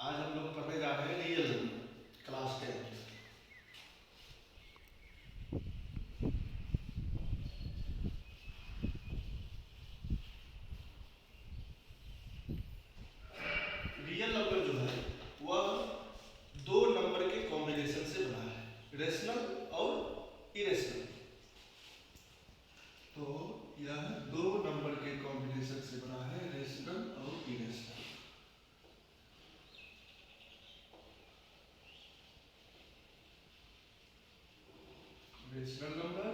आज हम लोग पढ़ने जा रहे हैं real number class 10। Real number जो है वह दो नंबर के कॉम्बिनेशन से बना है, रेशनल और इरेशनल। तो यह दो नंबर के कॉम्बिनेशन से बना है, रेशनल और irrational. Rational number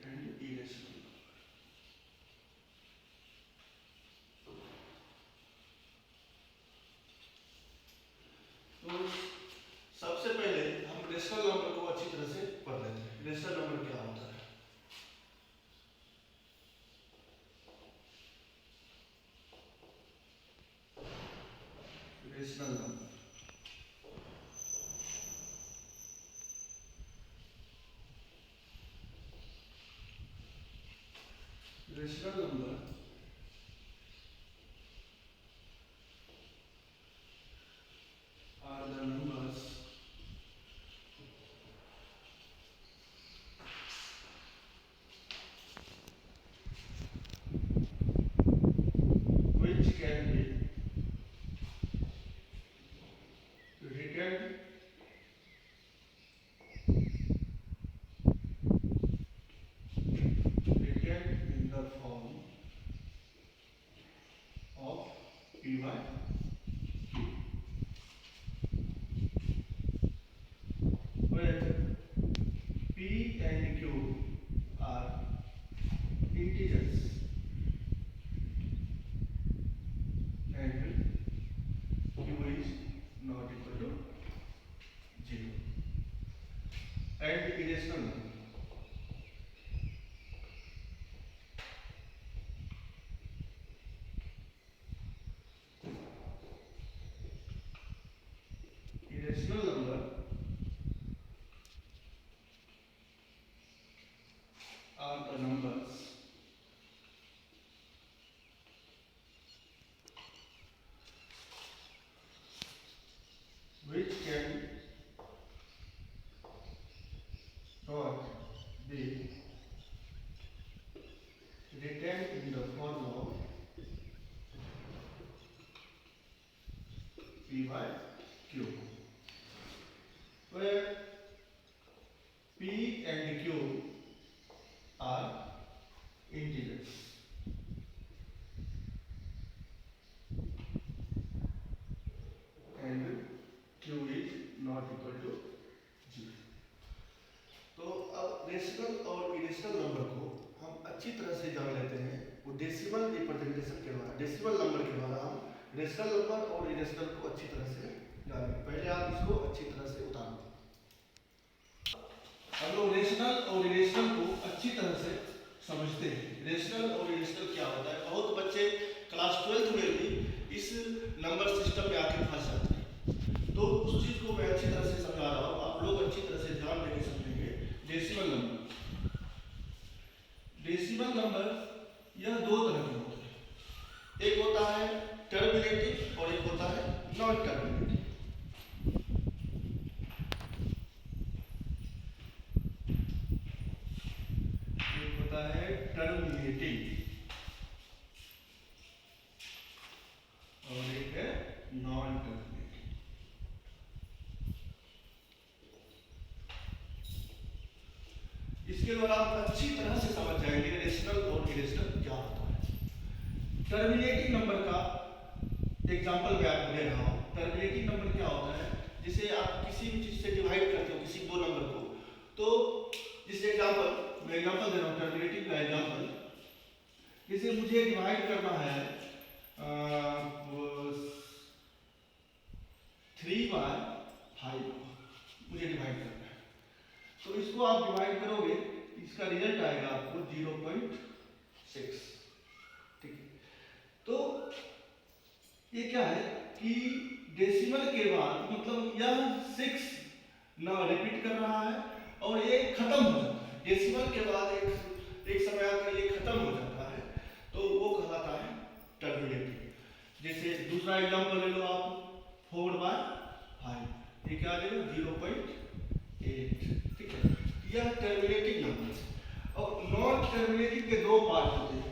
and irrational number. तो सबसे पहले हम रेशनल नंबर को अच्छी तरह से पढ़ लेते हैं। रेशनल नंबर क्या होता है? Rational number rational number are the numbers which can be written in the form of P by Q, where P and Q are integers and Q is not equal to 0, and irrational number. Irrational number are the numbers which can not be written in the form of P by Q, where P and Q are integers and Q is not equal to 0। तो अब rational और irrational number को हम अच्छी तरह से जान लेते हैं वो डेसिमल रिप्रेजेंटेशन के द्वारा, डेसिमल नंबर के द्वारा हम रेशनल नंबर और इरेशनल को अच्छी तरह से जानेंगे। पहले आप इसको अच्छी तरह से उतारो। हम लोग रेशनल और इरेशनल को अच्छी तरह से समझते हैं। रेशनल और इरेशनल क्या होता है? बहुत बच्चे क्लास 12 में भी इस नंबर सिस्टम में आके फंस जाते हैं, तो उस चीज को मैं अच्छी तरह से समझा रहा हूँ, आप लोग अच्छी तरह से ध्यान देके समझेंगे। डेसिमल नंबर, डेसिमल नंबर यह दो तरह के होते हैं, एक होता है टर्मिनेटिव और एक होता है नॉन टर्मिनेटिव। एक होता है टर्मिनेटिव और एक है नॉन टर्मिनेटिव। इसके द्वारा आप अच्छी तरह से समझ जाएंगे रेशनल और इरेशनल क्या होता है। टर्मिनेटिव नंबर का एग्जांपल मैं आपको दे रहा हूं। टर्मिनेटिव नंबर क्या होता है? जिसे आप किसी भी चीज से डिवाइड करते हो, किसी दो नंबर को, तो जिस एग्जांपल मैं एग्जांपल दे रहा हूं, टर्मिनेटिव का एग्जांपल, जैसे मुझे डिवाइड करना है 3/5 मुझे डिवाइड करना है, तो इसको आप डिवाइड करोगे, इसका रिजल्ट आएगा आपको 0.6। ठीक है, तो ये क्या है कि डेसिमल के बाद मतलब यह 6 ना रिपीट कर रहा है और ये खत्म हो जाता है। डेसिमल के बाद एक समय आकर ये खत्म हो जाता है, तो वो कहलाता है टर्मिनेटिव। जैसे दूसरा एग्जांपल ले लो आप, 4/5, ये क्या आ जाएगा 0.8। ठीक है, यह टर्मिनेटिंग नंबर है। और नॉन टर्मिनेटिंग के दो पार्ट होते हैं,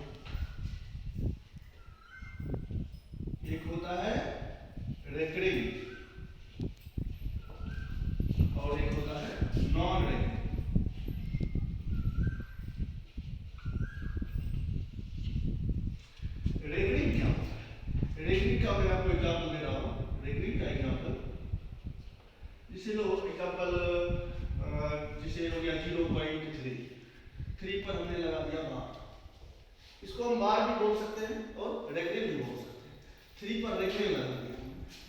एक होता है रेकरिंग और एक होता है नॉन रेकरिंग। रेकरिंग क्या होता है? रेकरिंग का मैं आपको एग्जाम्पल दे रहा हूँ। रेकरिंग का एग्जाम्पल जैसे लो एग्जाम्पल जैसे हो गया 0.3 पर हमने लगा दिया बार, इसको हम बार भी बोल सकते हैं और रेकरिंग भी बोल सकते हैं। 3 पर रेकरिंग लगा दिया,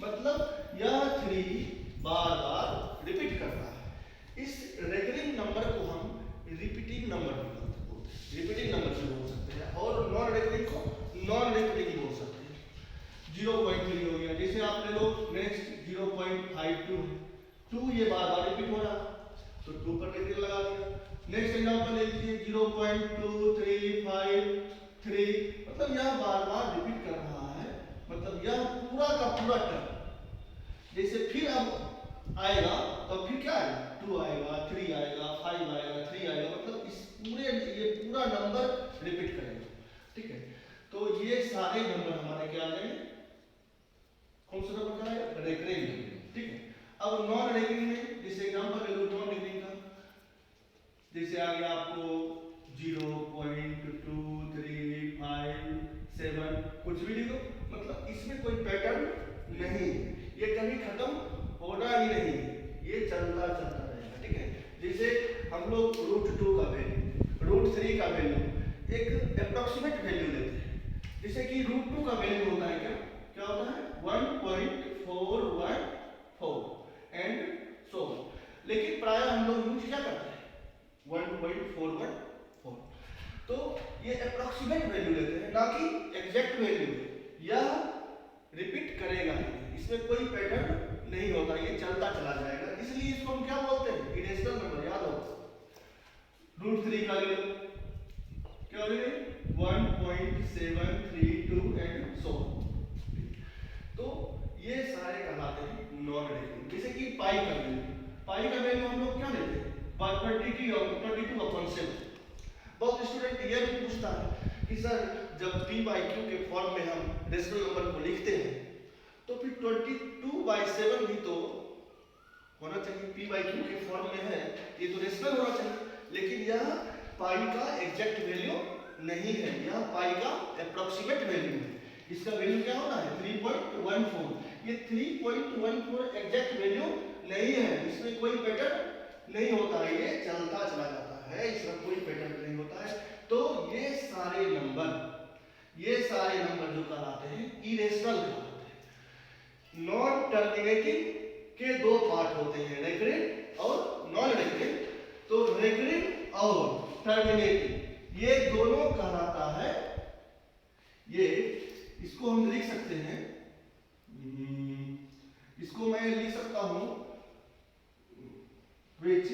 मतलब यह 3 बार बार रिपीट कर रहा है। इस रेकरिंग नंबर को हम रिपीटिंग नंबर भी बोलते हैं, रिपीटिंग नंबर भी बोल सकते हैं, और नॉन रेकरिंग को नॉन रेकरिंग ही बोल सकते हैं। 0.3 हो गया, जैसे आप ले लो नेक्स्ट 0.52 2, ये बार बार रिपीट हो रहा तो 2 पर रेकरिंग लगा दिया। नेक्स्ट एग्जांपल ले लीजिए 0.2353, मतलब यह बार बार रिपीट कर रहा है, मतलब यह पूरा का पूरा टर्म। जैसे फिर अब आएगा तो फिर क्या आएगा 2 आएगा, 3 आएगा, 5 आएगा, 3 आएगा, मतलब इस पूरे ये पूरा नंबर रिपीट करेगा। ठीक है, तो ये सारे नंबर हमारे क्या आ जाएंगे, कौन सा नंबर का है रेकरिंग। ठीक है, अब नॉन रेकरिंग में जैसे एग्जांपल ले लो नॉन रेकरिंग का, जैसे आ गया आपको 0.2357 कुछ भी लिखो, मतलब इसमें कोई पैटर्न नहीं, ये कभी खत्म होना ही नहीं, ये चलता चलता रहेगा। ठीक है, जैसे हम लोग √2 का वैल्यू, √3 का वैल्यू एक अप्रोक्सीमेट वैल्यू लेते हैं, जैसे कि √2 का वैल्यू होता है क्या क्या होता है 1.414 एंड सो, लेकिन प्राय हम लोग यूज क्या करते हैं 1.414, तो ये अप्रोक्सीमेट वैल्यू लेते हैं, ना कि एग्जैक्ट वैल्यू। यह रिपीट करेगा ही, इसमें कोई पैटर्न नहीं होता, ये चलता चला जाएगा, इसलिए इसको हम क्या बोलते हैं इरेशनल नंबर। याद हो √3 का ले लो, क्या ले 1.732 एंड सो, तो ये सारे कहलाते हैं नॉन रेकरिंग। जैसे कि पाई का वैल्यू हम लोग क्या लेते हैं 22/7। बहुत स्टूडेंट ये भी पूछता है कि सर जब p/q के फॉर्म में हम रेशनल नंबर को लिखते हैं तो फिर 22/7 भी तो होना चाहिए, p/q के फॉर्म में है, ये तो रेशनल होना चाहिए, लेकिन यह पाई का एग्जैक्ट वैल्यू नहीं है, यह पाई का अप्रोक्सीमेट वैल्यू है। इसका वैल्यू क्या होना है 3.14, ये 3.14 एग्जैक्ट वैल्यू नहीं है, इसमें कोई पैटर्न नहीं होता है, ये चलता चला जाता है, इसमें कोई पैटर्न नहीं होता है। तो ये सारे नंबर जो कहलाते हैं इरेशनल कहलाते हैं। नॉन टर्मिनेटिंग के दो पार्ट होते हैं, रेकरिंग और नॉन रेकरिंग। तो रेकरिंग और टर्मिनेटिंग ये दोनों कहलाता है, ये इसको हम लिख सकते हैं, इसको मैं लिख सकता हूं which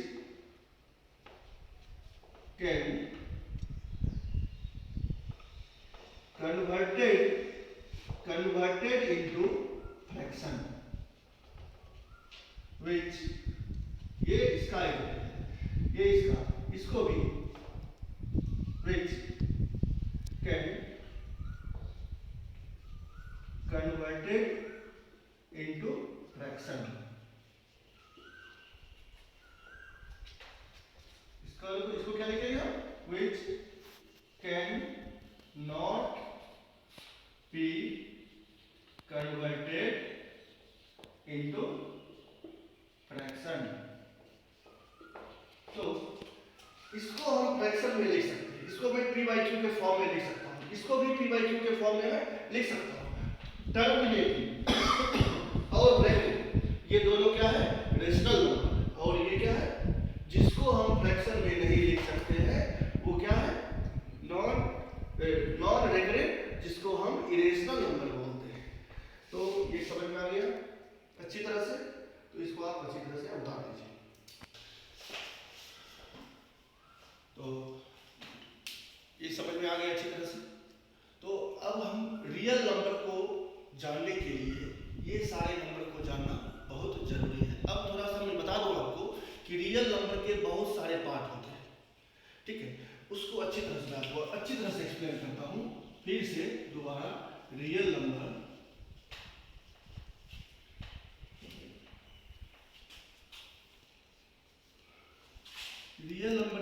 can converted into fraction, which ये इसका है, ये इसको भी which can converted into fraction, इसको क्या लिखेगा which can not be converted into fraction। तो इसको हम फ्रैक्शन में लिख सकते हैं, इसको मैं p/q के फॉर्म में लिख सकता हूं, इसको भी p/q के फॉर्म में लिख सकता हूं। टर्मिनेटिंग और रेकरिंग ये दोनों क्या है रेशनल नंबर, और ये क्या है जिसको हम फ्रैक्शन में नहीं लिख सकते हैं वो क्या है नॉन रेकरिंग, जिसको हम इरेशनल नंबर बोलते हैं। तो ये समझ में आ गया अच्छी तरह से, तो इसको आप अच्छी तरह से उतार दीजिए। तो ये समझ में आ गया अच्छी तरह से। तो अब हम रियल नंबर को जानने के लिए ये सारे नंबर को जानना बहुत जरूरी है। अब थोड़ा सा मैं बता दूं आपको कि रियल नंबर के बहुत सारे पार्ट होते हैं, ठीक है, उसको अच्छी तरह से आपको अच्छी तरह से एक्सप्लेन करता हूं फिर से दोबारा। रियल नंबर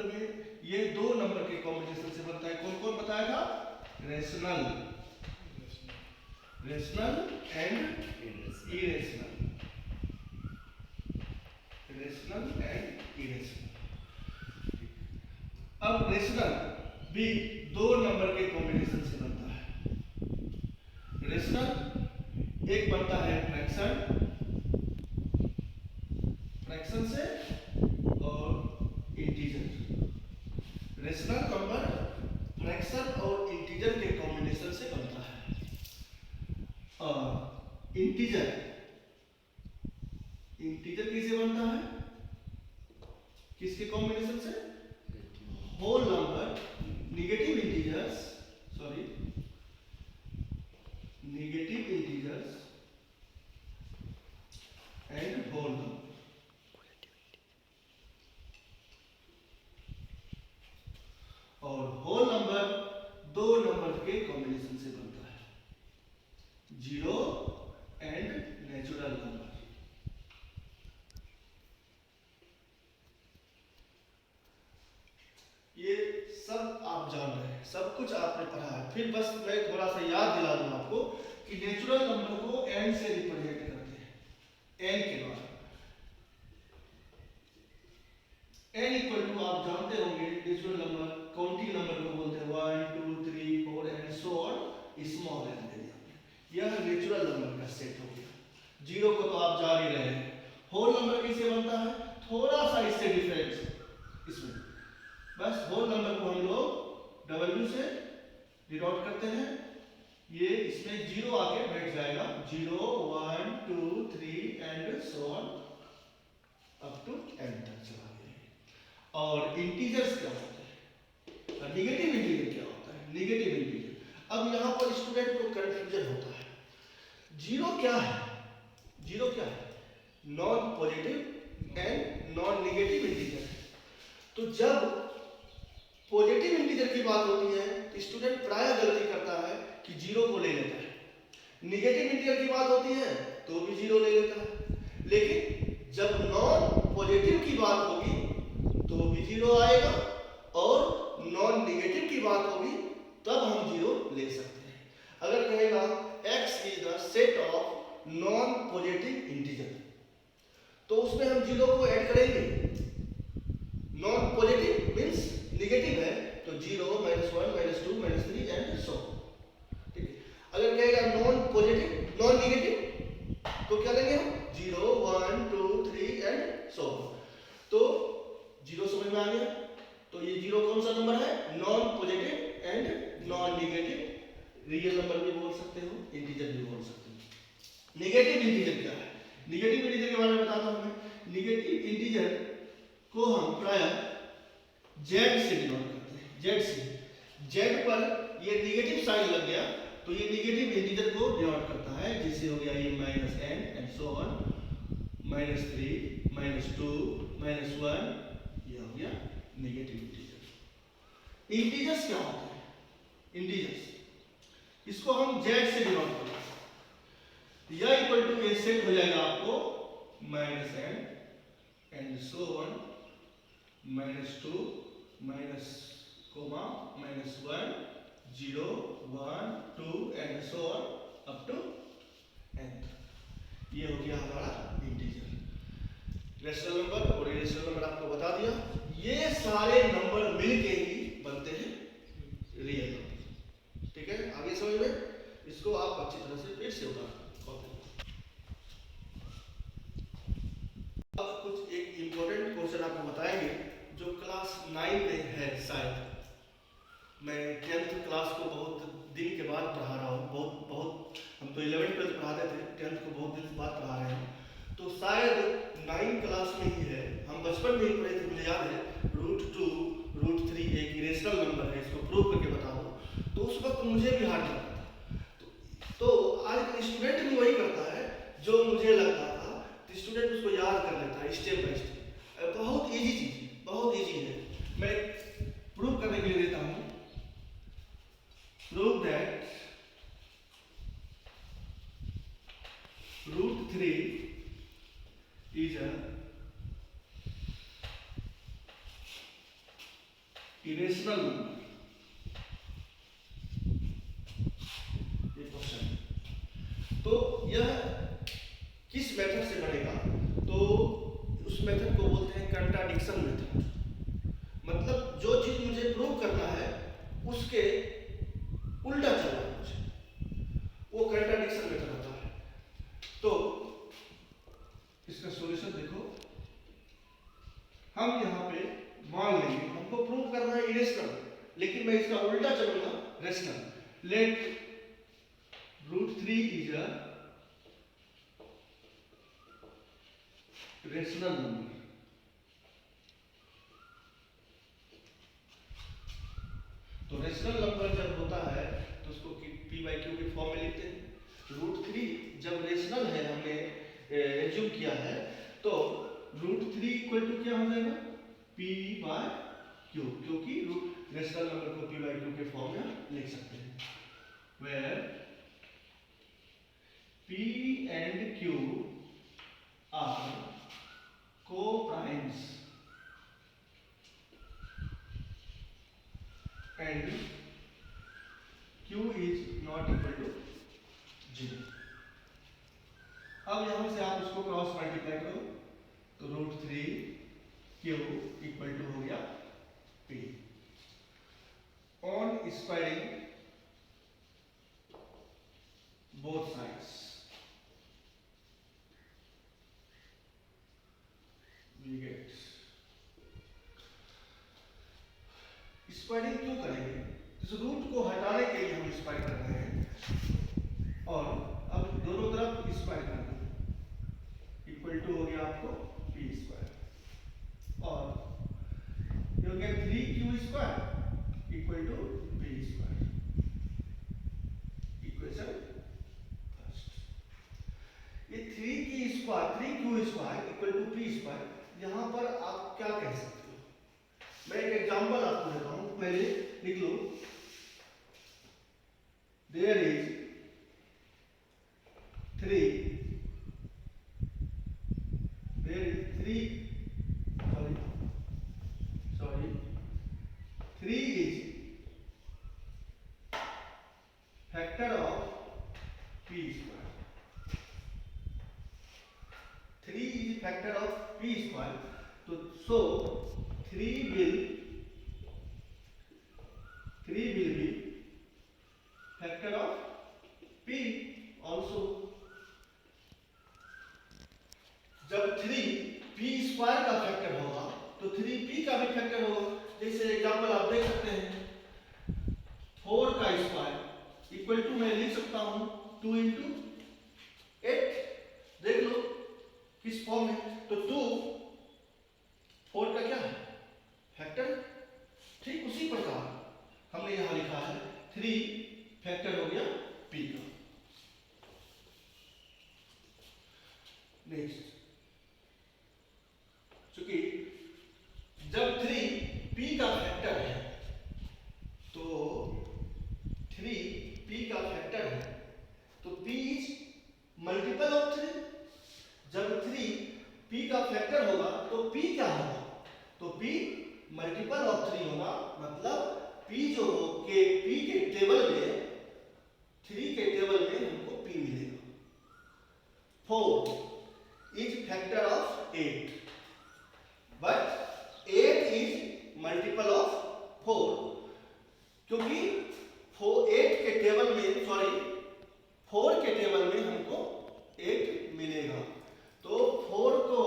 में ये दो नंबर के कॉम्बिनेशन से बनता है। कौन कौन बताया था? Rational and irrational. अब रेशनल भी दो नंबर के कॉम्बिनेशन से बनता है। रेशनल एक बनता है फ्रैक्शन से और इंटीजर। रेशनल नंबर फ्रैक्शन और इंटीजर के कॉम्बिनेशन से बनता है। और इंटीजर किससे बनता है? किसके कॉम्बिनेशन से? Whole number negative integers and whole number. और होल नंबर दो नंबर के कॉम्बिनेशन से बनता है, 0 एंड नेचुरल नंबर। ये सब आप जान रहे हैं, सब कुछ आपने पढ़ा है। फिर बस मैं थोड़ा सा याद दिला दूं आपको कि नेचुरल नंबर को n से रिप्रेजेंट करते हैं। n के बाद n इक्वल टू आप जानते होंगे नेचुरल नंबर काउंटिंग नंबर को बोलते हैं 1 2 3 4 and so on, small n दे दिया। यह नेचुरल नंबर का सेट हो गया। 0 को तो आप जान ही रहे हैं। होल नंबर कैसे बनता है? थोड़ा सा इससे डिफरेंस इसमें, बस होल नंबर को हम लोग W से डिनोट करते हैं। ये इसमें 0 आके बैठ जाएगा, 0 1 2 3 and so on up to n तक चला गया। और इंटीजर्स क्या होते हैं? नेगेटिव इंटीजर क्या होता है? Negative integer. अब यहाँ पर स्टूडेंट को कंफ्यूजन होता है। 0 क्या है? 0 क्या है? Non positive and non negative integer. तो जब पॉजिटिव इंटीजर की बात होती है तो स्टूडेंट प्राय गलती करता है कि 0 को ले लेता है। नेगेटिव इंटीजर की बात होती है तो भी 0 ले लेता है। लेकिन जब नॉन पॉजिटिव की बात होगी तो भी 0 आएगा, और नॉन नेगेटिव की बात होगी तब हम 0 ले सकते हैं। अगर कहेगा x is the set of non positive integer, तो उसमें हम 0 को ऐड करेंगे। नॉन पॉजिटिव मींस नेगेटिव है तो 0 -1 -2 -3 एंड सो, ठीक है। अगर कहेगा नॉन पॉजिटिव नॉन नेगेटिव तो क्या लेंगे हम? 0 1 2 3 एंड सो। तो 0 समझ में आ गया। तो ये 0 कौन सा नंबर है? Non positive and non negative. Real number भी बोल सकते हो, इंटीजर भी बोल सकते हो। नेगेटिव इंटीजर क्या है? नेगेटिव इंटीजर के बारे में बताता हूं मैं। नेगेटिव इंटीजर को हम प्राय z से डिनोट करते हैं, z से। z पर ये नेगेटिव साइन लग गया तो ये नेगेटिव इंटीजर को डिनोट करता है, जैसे हो गया ये -n एंड सो ऑन, -3 -2 -1, ये हो गया नेगेटिव इंटीजर। इंटीजर्स क्या होते हैं? इंटीजर्स इसको हम z से डिनोट करते हैं। यह इक्वल टू ये सेट हो जाएगा आपको -n and so on, -2 -1 0 1 2 and so on up to n। ये हो गया हमारा इंटीजर। रेशनल नंबर और इरेशनल नंबर आपको बता दिया। ये सारे नंबर मिलके ही बनते हैं रियल नंबर, ठीक है। आगे समझ में? इसको आप अच्छी तरह से फिर से उतार कुछ एक इंपॉर्टेंट क्वेश्चन आपको बताएंगे जो क्लास 9 में है। शायद मैं 10th क्लास को बहुत दिन के बाद पढ़ा रहा हूँ, बहुत हम तो 11th 12th पढ़ाते थे, 10th को बहुत दिन बाद पढ़ा रहे हैं। तो शायद 9 क्लास में ही है। हम बचपन में ही पढ़े थे, मुझे याद है। √2 √3 एक इरेशनल नंबर है, इसको प्रूव करके बता दो। तो उस वक्त मुझे भी हार्ड लगता था। तो आज स्टूडेंट भी वही करता है, जो मुझे लगता था तो स्टूडेंट उसको याद कर लेता है स्टेप बाय स्टेप। बहुत इजी चीज, बहुत इजी है। मैं प्रूव करने के लिए देता हूँ। Prove that √3 is a irrational number। ये क्वेश्चन है। तो यह किस मेथड से बनेगा? तो उस मेथड को बोलते हैं कंट्राडिक्शन मेथड। मतलब जो चीज मुझे प्रूव करना है उसके उल्टा चलना है मुझे, वो कंट्राडिक्शन मेथड होता है। तो इसका सॉल्यूशन देखो, हम यहाँ पे मान लेंगे हमको प्रूव करना है इरेशनल, लेकिन मैं इसका उल्टा चलूंगा rational. Let √3 is a rational number. तो रेशनल नंबर जब होता है तो उसको p/q के फॉर्म में लिखते हैं। √3 जब रेशनल है, हमने एज्यूम किया है, तो √3 इक्वल टू क्या हो जाएगा? p/q, क्योंकि रेशनल नंबर को p/q के फॉर्म में लिख सकते हैं। Where p and q are co-primes and q is not equal to 0। अब यहां से आप इसको क्रॉस मल्टीप्लाई करो तो √3 q इक्वल टू हो गया p। On squaring both sides we get. Squaring क्यों करेंगे? इस रूट को हटाने के लिए हम स्क्वायर कर रहे हैं, और अब दोनों तरफ स्क्वायर कर दें। इक्वल टू हो गया आपको p², और ये हो गया 3q² equal to p²। Equation first. ये 3q² इक्वल टू p², यहां पर आप क्या कह सकते हो? मैं एक एग्जांपल आपको देता हूं, पहले लिख लो। There is 3 is factor of p²। 3 is factor of p², तो so 3 will be factor of p also। जब 3 p² का फैक्टर होगा तो 3p का भी फैक्टर होगा। जैसे एग्जांपल आप देख सकते हैं, 4 का स्क्वायर इक्वल टू मैं लिख सकता हूं 2 × 8। देख लो किस फॉर्म में, तो 2 4 का क्या है? फैक्टर। ठीक उसी प्रकार हमने यहां लिखा है 3 फैक्टर हो गया p का। नेक्स्ट, क्योंकि जब 3 p का फैक्टर है, तो 3 p का फैक्टर है, तो p इज मल्टीपल ऑफ 3। जब 3 p का फैक्टर होगा तो p क्या होगा? तो p मल्टीपल ऑफ 3 होगा। मतलब p जो के p के टेबल में, 3 के टेबल में हमको p मिलेगा। 4 is factor of 8, but 8 is multiple of 4, क्योंकि 8 के टेबल में 4 के टेबल में हमको 8 मिलेगा। तो 4 को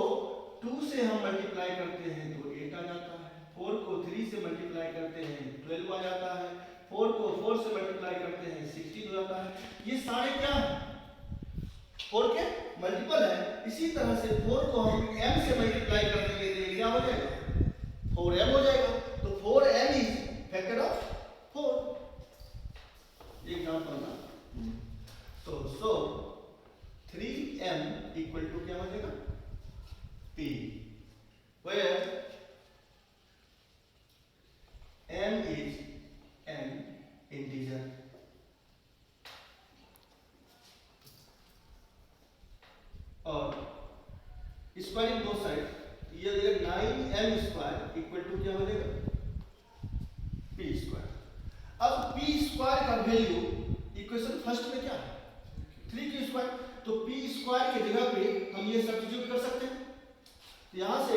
2 से हम मल्टीप्लाई करते हैं तो 8 आ जाता है। 4 को 3 से मल्टीप्लाई करते हैं 12 आ जाता है। 4 को 4 से मल्टीप्लाई करते हैं 16 हो जाता है। ये सारे क्या है? 4 के मल्टीपल है। इसी तरह से 4 को हम m से मल्टीप्लाई कर देंगे तो क्या हो जाएगा? 4m हो जाएगा। तो 4m is factor of 4। Example ना, तो 3 m इक्वल टू क्या बनेगा p, where m is an integer और स्क्वायरिंग बोथ साइड, ये 9m स्क्वायर इक्वल टू क्या बनेगा p स्क्वायर। अब p स्क्वायर का वैल्यू इक्वेशन फर्स्ट में क्या है 3q स्क्वायर, तो p स्क्वायर की जगह पे हम ये सब्स्टिट्यूट कर सकते हैं। यहां से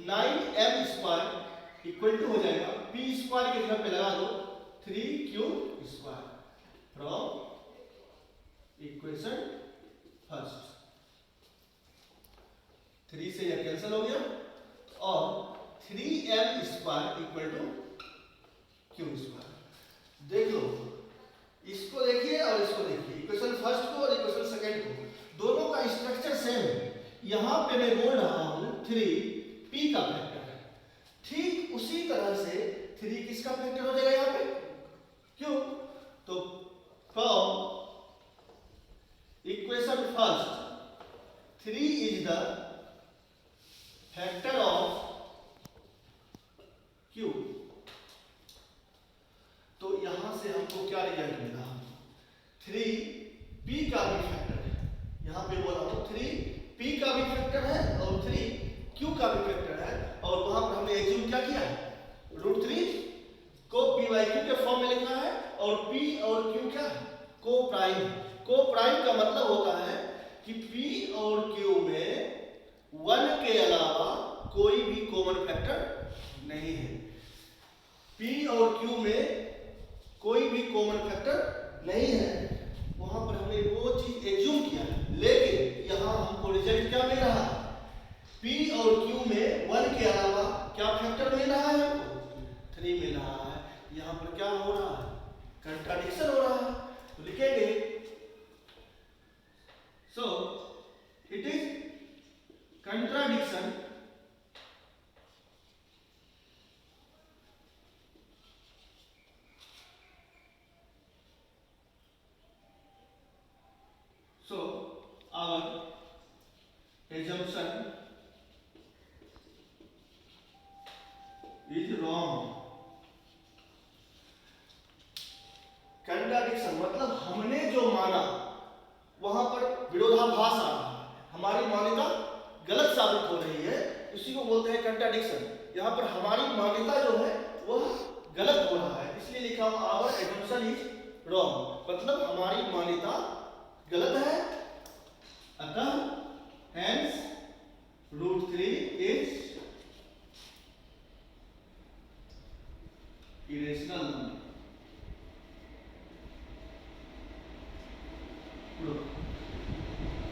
9m स्क्वायर इक्वल टू हो जाएगा p स्क्वायर की जगह पे लगा दो 3q square from equation first. 3 से यह कैंसिल हो गया और 3m square equal to q square. देख लो, इसको देखिए और इसको देखिए, इक्वेशन फर्स्ट को और इक्वेशन सेकंड को, दोनों का स्ट्रक्चर सेम है। यहां पे मैं बोल रहा हूं 3 p का फैक्टर है, ठीक उसी तरह से 3 किसका फैक्टर हो जाएगा यहां पे क्यों, तो from equation first 3 is the factor of q, तो यहां से हमको क्या रिजल्ट मिला 3 p का भी फैक्टर है। यहां पे बोला हूं 3 p का भी फैक्टर है और 3 q का भी फैक्टर है, और वहां पर हमने एज्यूम क्या किया है √3 को p/q के फॉर्म में लिखा है, और p और q क्या है को प्राइम। को प्राइम का मतलब होता है कि p और q में 1 के अलावा कोई भी कॉमन फैक्टर नहीं है। p और q में कोई भी कॉमन फैक्टर नहीं है, वहां पर हमने वो चीज एज्यूम किया है, लेकिन यहां हमको रिजल्ट क्या मिल रहा है p और q में 1 के अलावा क्या फैक्टर मिल रहा है हमको 3 मिल रहा है। यहां पर क्या हो रहा है कंट्राडिक्शन हो रहा है, तो लिखेंगे so it is contradiction so our assumption is wrong। Contradiction मतलब हमने जो माना वहां पर विरोधाभास आ रहा है, हमारी मान्यता गलत साबित हो रही है, इसी को बोलते हैं कंट्राडिक्शन। यहां पर हमारी मान्यता जो है वह गलत हो रहा है, इसलिए लिखा हुआ आवर एजम्पशन इज रॉन्ग, मतलब हमारी मान्यता गलत है, अतः hence √3 is irrational number।